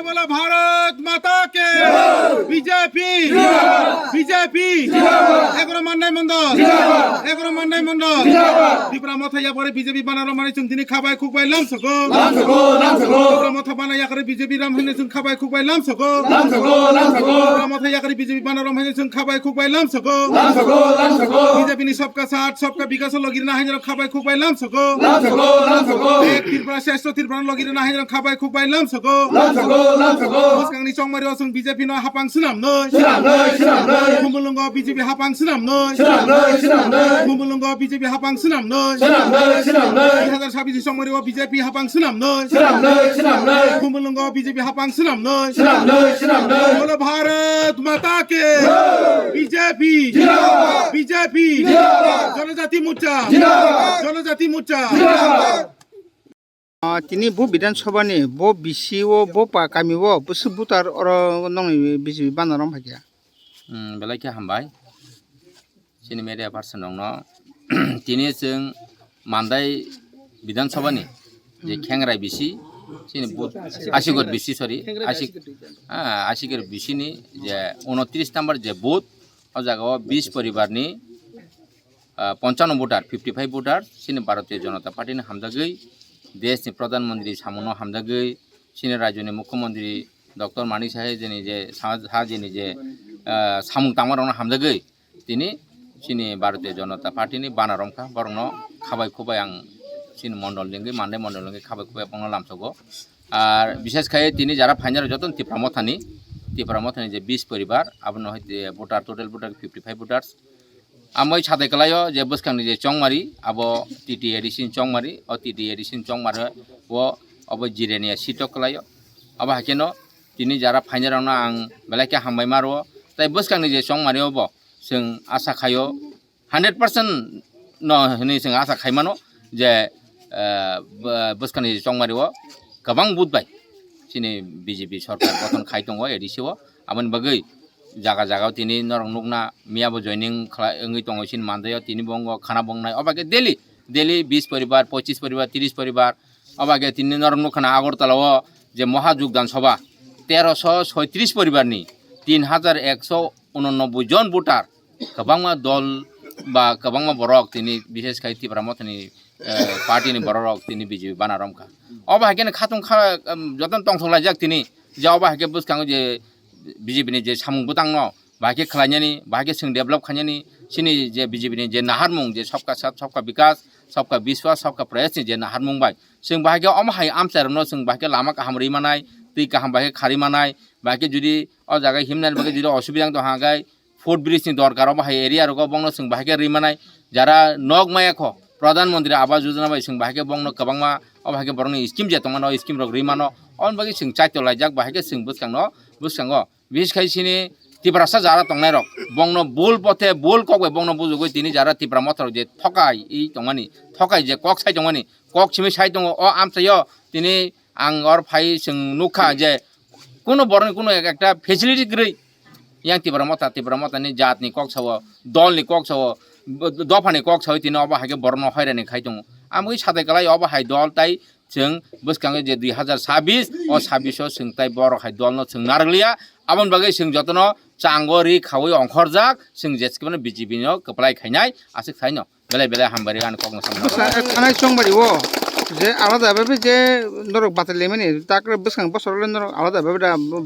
बोलो भारत माता के बीजेपी बीजेपी एगरो माननाय मंडल त्रिपुरा मथाया परे बीजेपी बानार माने जों दिनै खाबाय खुबाय लामसगो त्रिपुरा मथा बानाया करे बीजेपी राम होने जों खाबाय खुबाय लामसगो त्रिपुरा मथाया करे बीजेपी बानार माने जों खाबाय खुबाय लामसगो बीजेपी नि सबका साथ सबका विकास लगिरना हाइजर खाबाय खुबाय लामसगो एक त्रिपुरा श्रेष्ठ त्रिपुरा लगिरना हाइजर खाबाय खुबाय लामसगो बसकांनि चंमारियाव जों बीजेपी न हापां सिनामनो खुमुलुंग बीजेपी हापां सिनामनो खुमुलुंग बीजेपी हापां सिनामनो 2026 चंमारियाव बीजेपी हापां सिनामनो खुमुलुंग बीजेपी हापां सिनामनो बोलो भारत माता के बीजेपी बीजेपी जनजाति मोर्चा তিনি বো বিধানসভানি বো বিসিও বো কামিও বসু বুতার অর নং বিজেপি বানারম ফাইয়া बेलायखि हामबाय जोंनि मेडिया पार्सन दङ दिनै जों मान्दाय बिधानसभानि जे खेंराय बिसि जोंनि आसिगर बिसि सरि आसिगर बिसिनि जे 29 नम्बर जे बुथ ओ जायगायाव 20 परिबारनि 55 भोटार 55 भोटार जोंनि भारतीय जनता पार्टीनि हामजागै देशनि प्रधानमन्त्री सामुनो हामजागै जोंनि राज्योनि मुख्यमन्त्री डक्टर मानिक साहेब जोंनि जे जोंनि जे सामुं तामारावनो हामजागै दिनै जोंनि भारतीय जनता पार्टीनि बानारमखा बरंनो खाबाय खुबाय आं जोंनि मण्डलजों मान्दाय मण्डलजों खाबाय खुबाय बंनो लामसगो আর বিশেষকৈ তিনি যারা ফাইনাল যতন ত্রিপুরা মথানি যে 20 পরিবার আবনো হইতে ভোটার টোটাল ভোটার 55 ভোটার্স আমি সাথে কলায় যে বসকাংনি যে চংমারি আবো টিটি এডিসিন চংমারি ও টিটি এডিসিন চংমার ও অব জিরেনিয়া সিটক কলায় আবো হাকেন তিনি যারা ফাইনাল আং বেলাকে হামবাই মারো তাই বসকাংনি যে চংমারি অব जों आसा खायो 100% न होनै जों आसा खायमानो जे बसकानि चंमारियाव गोबां बुथबाय जोंनि बिजेपि सरकार गठन खाय दङ एडिसिआव आमोन बागै जागा जागायाव दिनै नरं नुगना मियाबो जयनिं खालामै दङ सिन मान्दायाव दिनै बंग खाना बंनाय अबागे डेली 20 परिबार 25 परिबार 30 परिबार अबागे दिनै नरं नुखाना आगरतलाव जे महाजुगदान सभा 1336 परिबारनि 3189 जन भोटार गोबांमा दल बा गोबांमा बरक दिनै बिसेसकै त्रिपुरा मथानि पार्टीनि बरक दिनै बिजेपि बानारमखा अबा हाकेन खाथुं जतन तंसलायजाक दिनै जे अबा हाके बुसकाङो जे बिजेपिनि जे सामुं बुतांनो बाहाके खालायनायनि बाहाके जों डेभेलप खालायनायनि सिनि जे बिजेपिनि जे नाहारमुं जे सबका साथ सबका विकास सबका विश्वास सबका प्रयासनि जे नाहारमुं बाय जों बाहाके अमहाय आमचारनो जों बाहाके लामा गाहाम रैमानाय दै गाहाम बाहाके खारिमानाय बाहाके जुदि अ जागाय हिमनाय बाहाके जुदि असुबिदा दं हागाय फुट ब्रिजनि दरकार बाहाय एरिया रग बंनो जों बाहाके रैमानाय जारा नग मायाखो प्रधानमन्त्री आवास योजना बाय जों बाहाके बंनो गोबांमा अ बाहाके बरनि स्किम जे दंमानो स्किम रग रैमानो अन बाहाके जों चाइतो लायजाक बाहाके जों बुसकाङो बिसेसकै सिनि त्रिपुरासा जारा तंनाय रक बंनो बुल पथे बुल कगै बंनो बुजुगै दिनै जारा त्रिपुरा मथर जे थकाय इ दंमानि थकाय जे कक साइ दंमानि कक सिमै साइ दङ अ आमचायो दिनै आं और फाइ जों नुखा जे কোনো বরং কোনো একটা ফেসিলিটি গ্রই ইয়াং त्रिपुरा मथानि जातनि कक साव दलनि कक साव दफानि कक साव तिनो अबा हाके बरन हयरानि खाय दङ आमगै साथै गलाय अबा हाय दल ताइ जों बसकाङो जे 2026 अ 26 जों ताइ बर हाय दलनो जों नारगलिया आबन बागै जों जतनो चांगरि खावै अंखरजाक जों जेसकेबनो बिजेपिनो कपलाय खायनाय आसे खायनो बेले हामबारि आन कगनो सामना थानाय चंबारिओ যে আলাদাভাবে যে নরক বাতাইলে মানে তাকে বসকাং বছরলে নরক আলাদাভাবে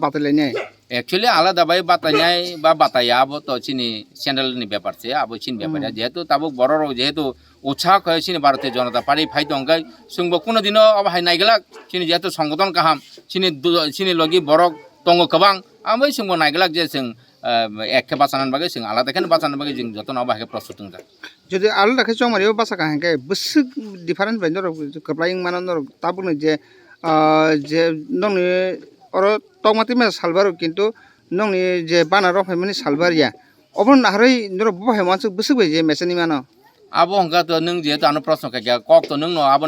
বাতাইলাইনাय एक्चुअली आलादाबाय बातायनाय बा बाताया अब तो चिनि सेन्ट्रेलनि ब्यापार छे अब चिन ब्यापार जेहेतु ताबो बरर जेहेतु उत्साह कय चिनि भारतीय जनता पार्टी फाइ दंगाय जोंबो कुनो दिनो अब हाय नायगला चिनि जेहेतु संगठन गाहाम चिनि लगी बरक दङ गोबां आमै जोंबो नायगला जे जों एखे बासानान बागै जों आलादाखेन बासानान बागै जों जतन अब हाय प्रस्तुत दं যদি আলাদাকে চংমারিও বাসা কাহাকে বসু ডিফারেন্স বাই নরক কপ্লাইং মান নরক তাবুন যে নংনি অর তগমাতি মে সালবারো কিন্তু নংনি যে বানারম ফাইমানি সালবারিয়া অবন নাহাरै নরক বহাय मानसु বসু बाय जे मेसेनि मानो अब हंगा तो नों जेहेतु आनो प्रश्न का कक तो नों अब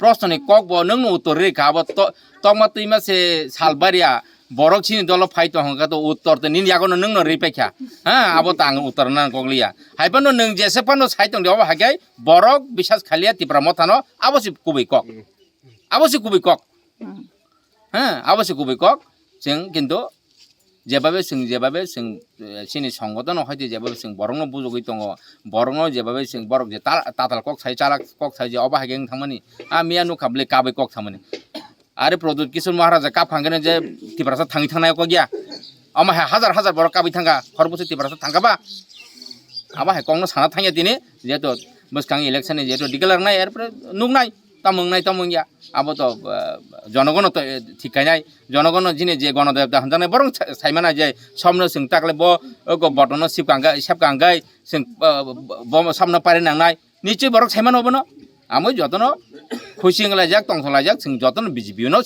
प्रश्न कक बो नों उत्तर रे का अब तगमाति मासे सालबारिया बरक सिनि दल फाइट हंगा तो उत्तर तो निन यागनो नों न रिपेख्या हां अब त आं उत्तर ना गगलिया हाइपनो नों जेसे पनो साइट दं देवा हागाय बरक बिसास खालिया त्रिपुरा मथानो आबसि कुबै कक হ্যাঁ অবশ্য গুबै কক जों কিন্তু যেভাবে जों सिनि संगठन हयতো যেভাবে जों বরংনো বুজগৈ दङ বরংনো যেভাবে जों বরক যে তাতাল কক সাই চালাক কক সাই যে অবাহাগেं थांमानि मिया नुखाबले काबै কক थांमानि आरो प्रदुत किशोर महाराजा काबखांगोन जे तिफ्रासा थांनाय क गैया अमा हाजार हाजार बर काबै थांगा हरबसो तिफ्रासा थांगाबा आबा कौनो साना थांया दिनै जेहेतु बसखां इलेक्शन जेहेतु डिक्लेयारनाय एरपरे नुनाय तामंनाय आबो तो जनगण तो थिखायनाय जनगण जिनि जे गणदेवता हानजानाय बरं सायमाना जे समनो जों ताकले बटनो सेबखांगाय जों सामनो पारिनांनाय निश्चय बरं सायमान हबनो आमो जतनो खुसिंलायजाक तंसलायजाक जों जतनो बिजेपि उनाव